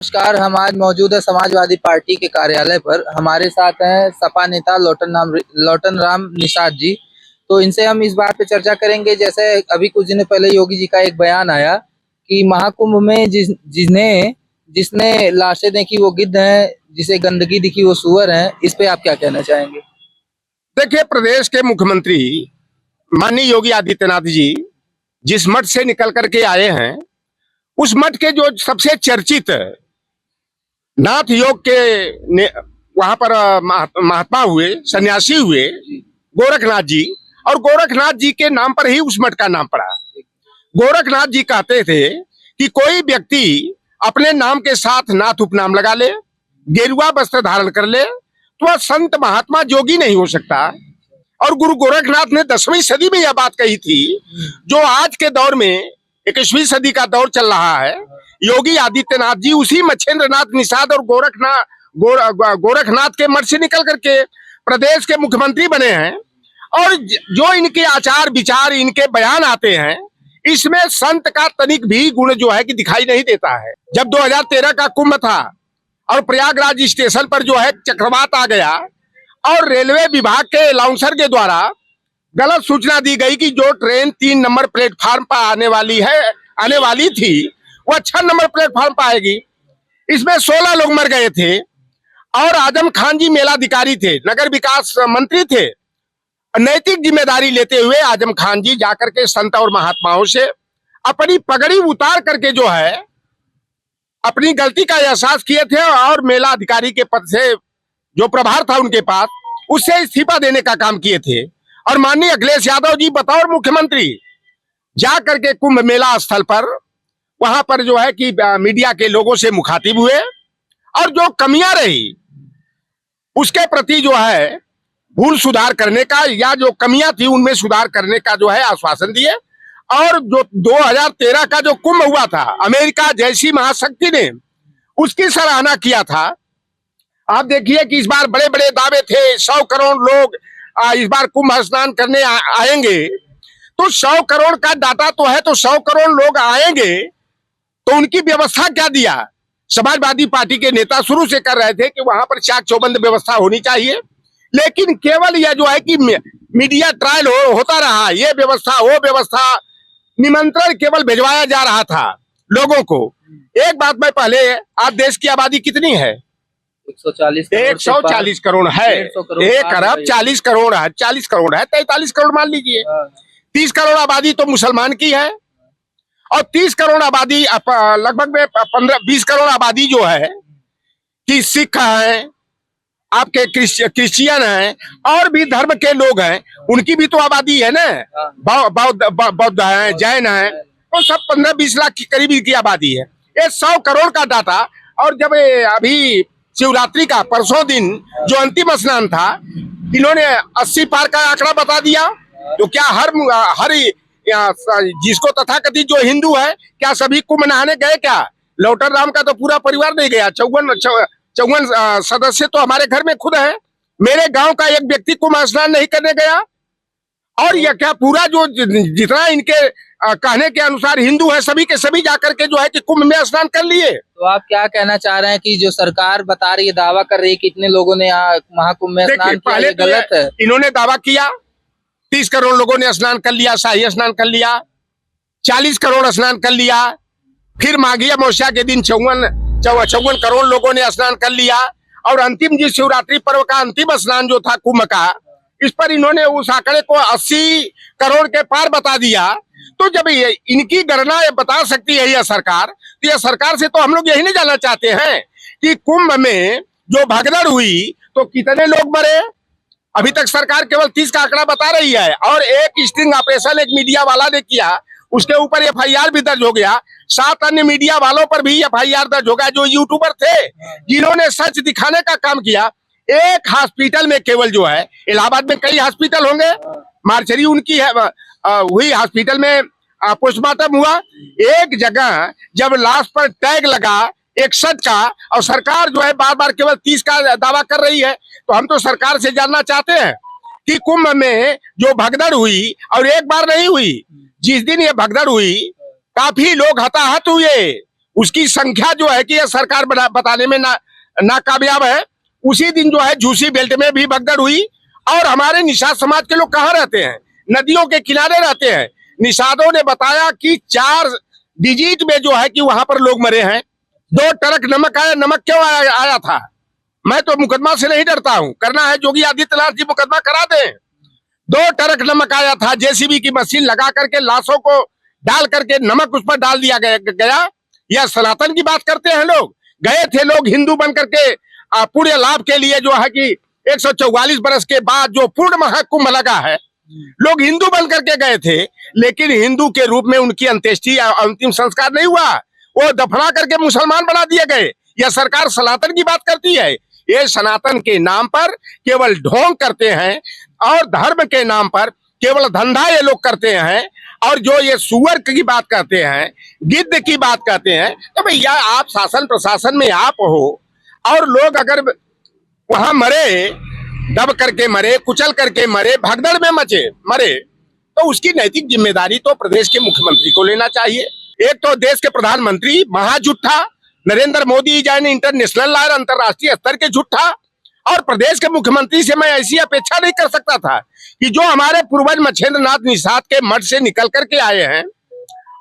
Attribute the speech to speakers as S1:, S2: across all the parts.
S1: नमस्कार। हम आज मौजूद है समाजवादी पार्टी के कार्यालय पर। हमारे साथ हैं सपा नेता लोटन राम निषाद जी। तो इनसे हम इस बात पे चर्चा करेंगे, जैसे अभी कुछ दिनों पहले योगी जी का एक बयान आया कि महाकुंभ में जिसने लाशें देखी वो गिद्ध है, जिसे गंदगी दिखी वो सूअर है। इस पे आप क्या कहना चाहेंगे?
S2: देखिए, प्रदेश के मुख्यमंत्री माननीय योगी आदित्यनाथ जी जिस मठ से निकल करके आए हैं, उस मठ के जो सबसे चर्चित नाथ योग के वहां पर महात्मा हुए, सन्यासी हुए गोरखनाथ जी, और गोरखनाथ जी के नाम पर ही उस मठ का नाम पड़ा। गोरखनाथ जी कहते थे कि कोई व्यक्ति अपने नाम के साथ नाथ उपनाम लगा ले, गेरुआ वस्त्र धारण कर ले, तो वह संत महात्मा जोगी नहीं हो सकता। और गुरु गोरखनाथ ने 10वीं सदी में यह बात कही थी, जो आज के दौर में 21वीं सदी का दौर चल रहा है। योगी आदित्यनाथ जी उसी मच्छेंद्रनाथ निषाद और गोरखनाथ के मठ से निकल करके प्रदेश के मुख्यमंत्री बने हैं। और जो इनके आचार विचार, इनके बयान आते हैं, इसमें संत का तनिक भी गुण जो है कि दिखाई नहीं देता है। जब 2013 का कुंभ था और प्रयागराज स्टेशन पर जो है चक्रवात आ गया और रेलवे विभाग के अनाउंसर के द्वारा गलत सूचना दी गई कि जो ट्रेन 3 नंबर प्लेटफार्म पर आने वाली थी वह 6 नंबर प्लेटफार्म पर आएगी। इसमें 16 लोग मर गए थे और आजम खान जी मेलाधिकारी थे, नगर विकास मंत्री थे। नैतिक जिम्मेदारी लेते हुए आजम खान जी जाकर के संत और महात्माओं से अपनी पगड़ी उतार करके जो है अपनी गलती का एहसास किए थे और मेला अधिकारी के पद से जो प्रभार था उनके पास, उससे इस्तीफा देने का काम किए थे। और माननीय अखिलेश यादव जी बतौर मुख्यमंत्री जा करके कुंभ मेला स्थल पर वहां पर जो है कि मीडिया के लोगों से मुखातिब हुए और जो कमियां रही उसके प्रति जो है भूल सुधार करने का, या जो कमियां थी उनमें सुधार करने का जो है आश्वासन दिए। और जो 2013 का जो कुंभ हुआ था, अमेरिका जैसी महाशक्ति ने उसकी सराहना किया था। आप देखिए कि इस बार बड़े बड़े दावे थे, 100 करोड़ लोग इस बार कुंभ स्नान करने आएंगे। तो 100 करोड़ का डाटा तो है, तो 100 करोड़ लोग आएंगे तो उनकी व्यवस्था क्या दिया? समाजवादी पार्टी के नेता शुरू से कर रहे थे कि वहां पर चाक चौबंद व्यवस्था होनी चाहिए, लेकिन केवल यह जो है कि मीडिया ट्रायल होता रहा, ये व्यवस्था वो व्यवस्था, निमंत्रण केवल भिजवाया जा रहा था लोगों को। एक बात मैं पहले, आज देश की आबादी कितनी है? 140 करोड़ है। 1 अरब 40 करोड़ है, 40 करोड़ है, 43 करोड़ मान लीजिए। 30 करोड़ आबादी तो मुसलमान की है और 30 करोड़ आबादी लगभग में 15-20 करोड़ आबादी जो है कि सिख हैं, आपके क्रिश्चियन हैं और भी धर्म के लोग हैं, उनकी भी तो आबादी है ना। बौद्ध हैं, जैन हैं, तो सब 15-20 लाख के करीब की आबादी है। ये 100 करोड़ का डाटा। और जब अभी शिवरात्रि का परसों दिन जो अंतिम स्नान था, इन्होंने 80 पार का आंकड़ा बता दिया। तो क्या हर जिसको तथाकथित जो हिंदू है, क्या सभी कुंभ नहाने गए? क्या लोटन राम का तो पूरा परिवार नहीं गया। 54 सदस्य तो हमारे घर में खुद है। मेरे गांव का एक व्यक्ति कुंभ स्नान नहीं करने गया। और यह क्या पूरा जो जितना इनके कहने के अनुसार हिंदू है, सभी के सभी जाकर के जो है कि कुंभ में स्नान कर लिए।
S1: तो आप क्या कहना चाह रहे हैं कि जो सरकार बता रही है, दावा कर रही है कि इतने लोगों ने यहाँ महाकुंभ में स्नान किया, ये गलत है?
S2: इन्होंने दावा किया 30 करोड़ लोगों ने स्नान कर लिया, शाही स्नान कर लिया, 40 करोड़ स्नान कर लिया। फिर माघी अमावस्या के दिन 54 करोड़ लोगों ने स्नान कर लिया। और अंतिम जिस शिवरात्रि पर्व का अंतिम स्नान जो था कुंभ का, इस पर इन्होंने उस आंकड़े को 80 करोड़ के पार बता दिया। तो जब इनकी गणना बता सकती है यह सरकार, तो यह सरकार से तो हम लोग यही नहीं जानना चाहते हैं कि कुंभ में जो भगदड़ हुई तो कितने लोग मरे? अभी तक सरकार केवल 30 का आंकड़ा बता रही है। और एक स्टिंग ऑपरेशन एक मीडिया वाला ने किया, उसके ऊपर FIR भी दर्ज हो गया। 7 अन्य मीडिया वालों पर भी FIR दर्ज हो गया, जो यूट्यूबर थे जिन्होंने सच दिखाने का काम किया। एक हॉस्पिटल में केवल जो है, इलाहाबाद में कई हॉस्पिटल होंगे, मार्चरी उनकी है हुई, हॉस्पिटल में पोस्टमार्टम हुआ। एक जगह जब लाश पर टैग लगा 61 का, और सरकार जो है बार बार केवल 30 का दावा कर रही है, तो हम तो सरकार से जानना चाहते हैं कि कुंभ में जो भगदड़ हुई, और एक बार नहीं हुई, जिस दिन ये भगदड़ हुई काफी लोग हताहत हुए, उसकी संख्या जो है कि यह सरकार बताने में नाकामयाब है। उसी दिन जो है झूसी बेल्ट में भी भगदड़ हुई और हमारे निषाद समाज के लोग कहाँ रहते हैं? नदियों के किनारे रहते हैं। निषादों ने बताया कि 4 डिजिट में जो है कि वहां पर लोग मरे हैं। 2 ट्रक नमक आया। नमक क्यों आया था? मैं तो मुकदमा से नहीं डरता हूं, करना है योगी आदित्यनाथ जी मुकदमा करा दें। 2 ट्रक नमक आया था, जेसीबी की मशीन लगा करके लाशों को डाल करके नमक उस पर डाल दिया गया। यह सनातन की बात करते हैं लोग। गए थे लोग हिंदू बन करके पूरे लाभ के लिए, जो है कि 144 बरस के बाद जो पूर्ण महाकुंभ लगा है, लोग हिंदू बन करके गए थे, लेकिन हिंदू के रूप में उनकी अंत्येष्टि अंतिम संस्कार नहीं हुआ। वो दफना करके मुसलमान बना दिए गए। यह सरकार सनातन की बात करती है। ये सनातन के नाम पर केवल ढोंग करते हैं और धर्म के नाम पर केवल धंधा ये लोग करते हैं। और जो ये सुअर की बात करते हैं, गिद्ध की बात करते हैं, तो भैया आप शासन प्रशासन में आप हो और लोग अगर वहां मरे, दब करके मरे, कुचल करके मरे, भगदड़ में मरे, तो उसकी नैतिक जिम्मेदारी तो प्रदेश के मुख्यमंत्री को लेना चाहिए। एक तो देश के प्रधानमंत्री महाझूठा नरेंद्र मोदी जैन इंटरनेशनल लायर अंतरराष्ट्रीय स्तर के झूठा, और प्रदेश के मुख्यमंत्री से मैं ऐसी अपेक्षा नहीं कर सकता था कि जो हमारे पूर्वज मच्छेंद्र नाथ निषाद के मठ से निकल करके आए हैं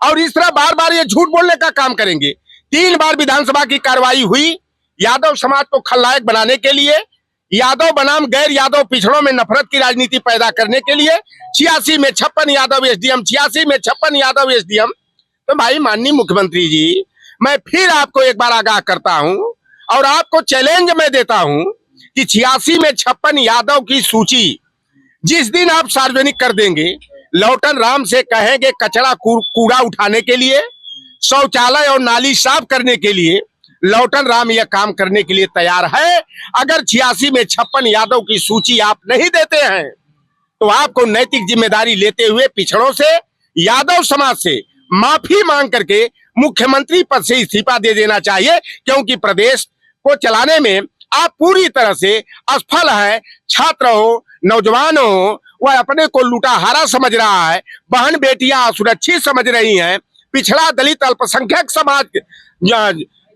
S2: और इस तरह बार बार ये झूठ बोलने का काम करेंगे। 3 बार विधानसभा की कार्रवाई हुई यादव समाज को खलनायक बनाने के लिए, यादव बनाम गैर यादव पिछड़ों में नफरत की राजनीति पैदा करने के लिए। 86 में 56 यादव एसडीएम, 86 में 56 यादव एसडीएम। तो भाई माननीय मुख्यमंत्री जी, मैं फिर आपको एक बार आगाह करता हूं और आपको चैलेंज मैं देता हूं कि 86 में 56 यादव की सूची जिस दिन आप सार्वजनिक कर देंगे, लौटन राम से कहेंगे कचरा कूड़ा उठाने के लिए, शौचालय और नाली साफ करने के लिए, लौटन राम यह काम करने के लिए तैयार है। अगर 86 में 56 यादव की सूची आप नहीं देते हैं तो आपको नैतिक जिम्मेदारी लेते हुए पिछड़ों से, यादव समाज से माफी मांग करके मुख्यमंत्री पद से इस्तीफा दे देना चाहिए, क्योंकि प्रदेश को चलाने में आप पूरी तरह से असफल है। छात्र हो, नौजवान हो, वह अपने को लुटाहारा समझ रहा है, बहन बेटियां असुरक्षित समझ रही हैं, पिछड़ा दलित अल्पसंख्यक समाज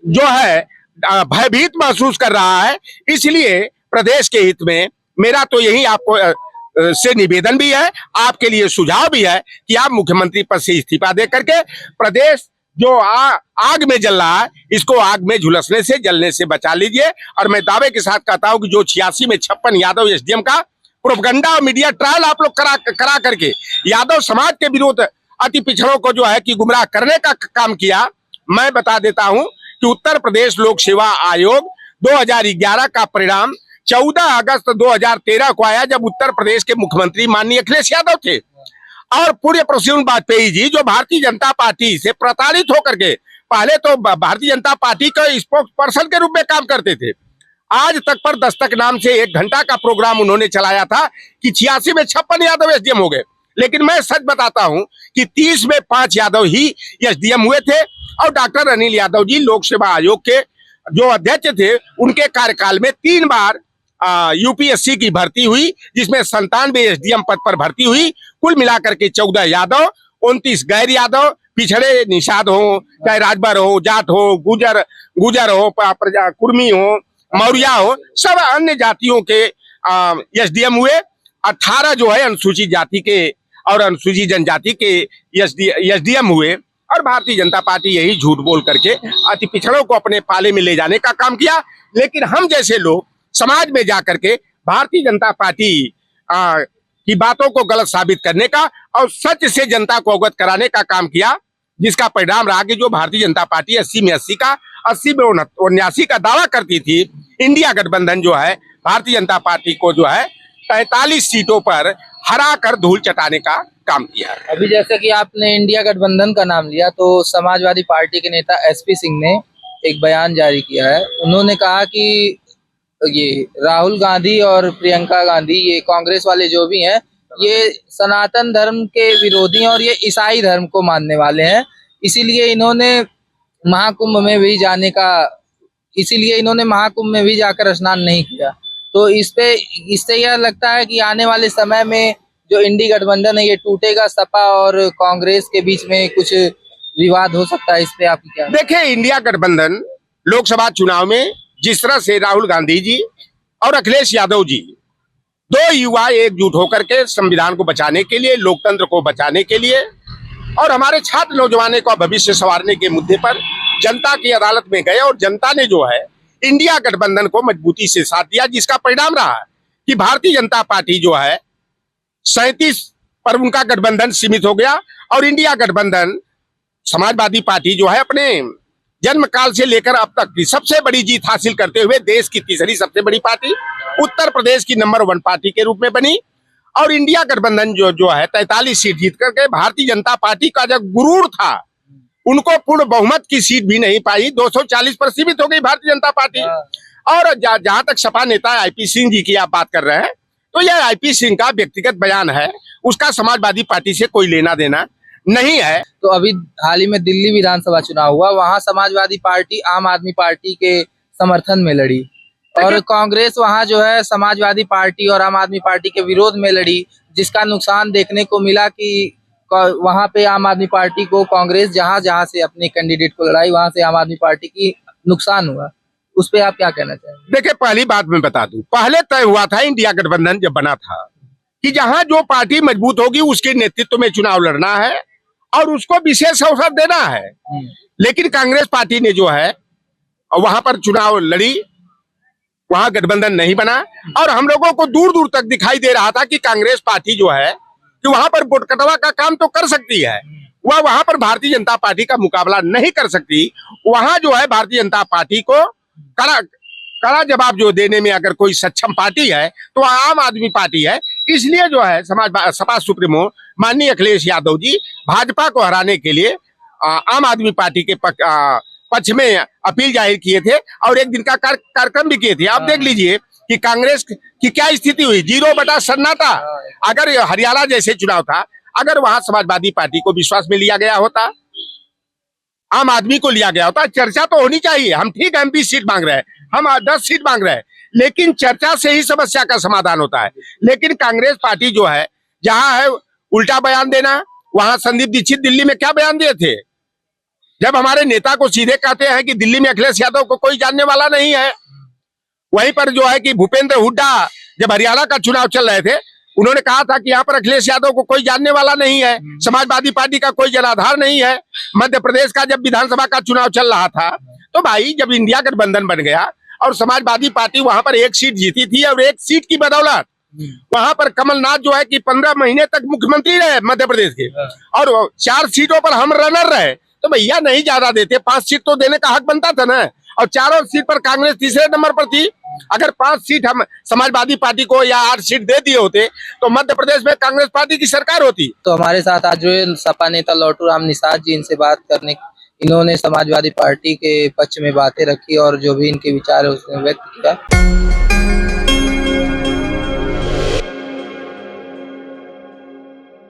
S2: जो है भयभीत महसूस कर रहा है। इसलिए प्रदेश के हित में मेरा तो यही आपको से निवेदन भी है, आपके लिए सुझाव भी है कि आप मुख्यमंत्री पद से इस्तीफा दे करके प्रदेश जो आग में जल रहा है, इसको आग में झुलसने से, जलने से बचा लीजिए। और मैं दावे के साथ कहता हूं कि जो 86 में 56 यादव एसडीएम का प्रोपगंडा और मीडिया ट्रायल आप लोग करा करके यादव समाज के विरोध अति पिछड़ों को जो है कि गुमराह करने का काम किया, मैं बता देता हूं कि उत्तर प्रदेश लोक सेवा आयोग 2011 का परिणाम 14 अगस्त 2013 को आया, जब उत्तर प्रदेश के मुख्यमंत्री माननीय अखिलेश यादव थे और पूर्व प्रसून वाजपेयी जी जो भारतीय जनता पार्टी से प्रताड़ित होकर के पहले तो भारतीय जनता पार्टी का स्पोक्स पर्सन के रूप में काम करते थे। आज तक पर दस्तक नाम से 1 घंटा का प्रोग्राम उन्होंने चलाया था कि 86 में 56 यादव एसडीएम हो गए। लेकिन मैं सच बताता हूं कि 30 में 5 यादव ही एसडीएम हुए थे और डॉक्टर अनिल यादव जी लोक सेवा आयोग के जो अध्यक्ष थे, उनके कार्यकाल में 3 बार यूपीएससी की भर्ती हुई, जिसमें 97 एसडीएम पद पर भर्ती हुई। कुल मिलाकर के 14 यादव, 29 गैर यादव, पिछड़े निषाद हो, चाहे राजभर हो, जाट हो, गुजर हो, कुर्मी हो, मौर्या हो, सब अन्य जातियों के एसडीएम हुए। 18 जो है अनुसूचित जाति के और अनुसूचित जनजाति के एसडीएम हुए। और भारतीय जनता पार्टी यही झूठ बोल करके अति पिछड़ों को अपने पाले में ले जाने का काम किया। लेकिन हम जैसे लोग समाज में जाकर के भारतीय जनता पार्टी की बातों को गलत साबित करने का और सच से जनता को अवगत कराने का काम किया, जिसका परिणाम रहा कि जो भारतीय जनता पार्टी 80 में 80 का 80 में 79 का दावा करती थी, इंडिया गठबंधन जो है भारतीय जनता पार्टी को जो है 43 सीटों पर हरा कर धूल चटाने का काम किया।
S1: अभी जैसे कि आपने इंडिया गठबंधन का नाम लिया, तो समाजवादी पार्टी के नेता एसपी सिंह ने एक बयान जारी किया है। उन्होंने कहा कि ये राहुल गांधी और प्रियंका गांधी, ये कांग्रेस वाले जो भी हैं, ये सनातन धर्म के विरोधी हैं और ये ईसाई धर्म को मानने वाले हैं। इसीलिए इन्होंने महाकुंभ में भी जाकर स्नान नहीं किया। तो इससे यह लगता है कि आने वाले समय में जो इंडी गठबंधन है ये टूटेगा, सपा और कांग्रेस के बीच में कुछ विवाद हो सकता है, इस पे आपकी क्या?
S2: देखिए, इंडिया गठबंधन लोकसभा चुनाव में जिस तरह से राहुल गांधी जी और अखिलेश यादव जी, दो युवा एकजुट होकर के संविधान को बचाने के लिए, लोकतंत्र को बचाने के लिए और हमारे छात्र नौजवानों का भविष्य संवारने के मुद्दे पर जनता की अदालत में गए और जनता ने जो है इंडिया गठबंधन को मजबूती से साथ दिया, जिसका परिणाम रहा कि भारतीय जनता पार्टी जो है 37 पर उनका गठबंधन सीमित हो गया और इंडिया गठबंधन समाजवादी पार्टी जो है अपने जन्म काल से लेकर अब तक की सबसे बड़ी जीत हासिल करते हुए देश की तीसरी सबसे बड़ी पार्टी, उत्तर प्रदेश की नंबर 1 पार्टी के रूप में बनी। और इंडिया गठबंधन जो है 43 सीट जीत करके भारतीय जनता पार्टी का जो गुरूर था, उनको पूर्ण बहुमत की सीट भी नहीं पाई, 240 पर सीमित हो गई भारतीय जनता पार्टी। और जहां तक सपा नेता आईपी सिंह जी की आप बात कर रहे हैं, तो यह आईपी सिंह का व्यक्तिगत बयान है, उसका समाजवादी पार्टी से कोई लेना देना नहीं है।
S1: तो अभी हाल ही में दिल्ली विधानसभा चुनाव हुआ, वहां समाजवादी पार्टी आम आदमी पार्टी के समर्थन में लड़ी और कांग्रेस वहां जो है समाजवादी पार्टी और आम आदमी पार्टी के विरोध में लड़ी, जिसका नुकसान देखने को मिला कि वहां पे आम आदमी पार्टी को कांग्रेस जहां से अपने कैंडिडेट को लड़ाई, वहां से आम आदमी पार्टी की नुकसान हुआ। उस पे आप क्या कहना चाहेंगे?
S2: देखिए, पहली बात मैं बता दूं, पहले तय हुआ था इंडिया गठबंधन जब बना था कि जहां जो पार्टी मजबूत होगी उसके नेतृत्व में चुनाव लड़ना है और उसको विशेष अवसर देना है। लेकिन कांग्रेस पार्टी ने जो है वहां पर चुनाव लड़ी, वहां गठबंधन नहीं बना और हम लोगों को दूर दूर तक दिखाई दे रहा था कि कांग्रेस पार्टी जो है कि वहां पर वोट कटवा का काम तो कर सकती है, वह वहां पर भारतीय जनता पार्टी का मुकाबला नहीं कर सकती। वहां जो है भारतीय जनता पार्टी को कड़ा जवाब जो देने में अगर कोई सक्षम पार्टी है तो आम आदमी पार्टी है। इसलिए जो है सपा सुप्रीमो माननीय अखिलेश यादव जी भाजपा को हराने के लिए आम आदमी पार्टी के पक्ष में अपील जाहिर किए थे और एक दिन का कार्यक्रम भी किए थे। आप देख लीजिए कि कांग्रेस की क्या स्थिति हुई, 0 बटा सन्नाटा। अगर हरियाणा जैसे चुनाव था, अगर वहां समाजवादी पार्टी को विश्वास में लिया गया होता, आम आदमी को लिया गया होता, चर्चा तो होनी चाहिए। हम ठीक है, हम 20 सीट मांग रहे हैं, हम 10 सीट मांग रहे हैं, लेकिन चर्चा से ही समस्या का समाधान होता है। लेकिन कांग्रेस पार्टी जो है जहां है उल्टा बयान देना, वहां संदीप दीक्षित दिल्ली में क्या बयान दिए थे, जब हमारे नेता को सीधे कहते हैं कि दिल्ली में अखिलेश यादव को कोई जानने वाला नहीं है। वहीं पर जो है कि भूपेंद्र हुड्डा जब हरियाणा का चुनाव चल रहे थे, उन्होंने कहा था कि यहाँ पर अखिलेश यादव को कोई जानने वाला नहीं है, समाजवादी पार्टी का कोई जनाधार नहीं है। मध्य प्रदेश का जब विधानसभा का चुनाव चल रहा था, तो भाई जब इंडिया गठबंधन बन गया और समाजवादी पार्टी वहां पर 1 सीट जीती थी और 1 सीट की बदौलत वहां पर कमलनाथ जो है कि 15 महीने तक मुख्यमंत्री रहे मध्य प्रदेश के और 4 सीटों पर हम रनर रहे, तो भैया नहीं ज्यादा देते, 5 सीट तो देने का हक बनता था ना। और 4 सीट पर कांग्रेस तीसरे नंबर पर थी। अगर 5 सीट हम समाजवादी पार्टी को या 8 सीट दे दिए होते तो मध्य प्रदेश में कांग्रेस पार्टी की सरकार होती।
S1: तो हमारे साथ आज जो है सपा नेता लौटू राम निषाद जी, इनसे बात करने, इन्होंने समाजवादी पार्टी के पक्ष में बातें रखी और जो भी इनके विचार है उसने व्यक्त किया।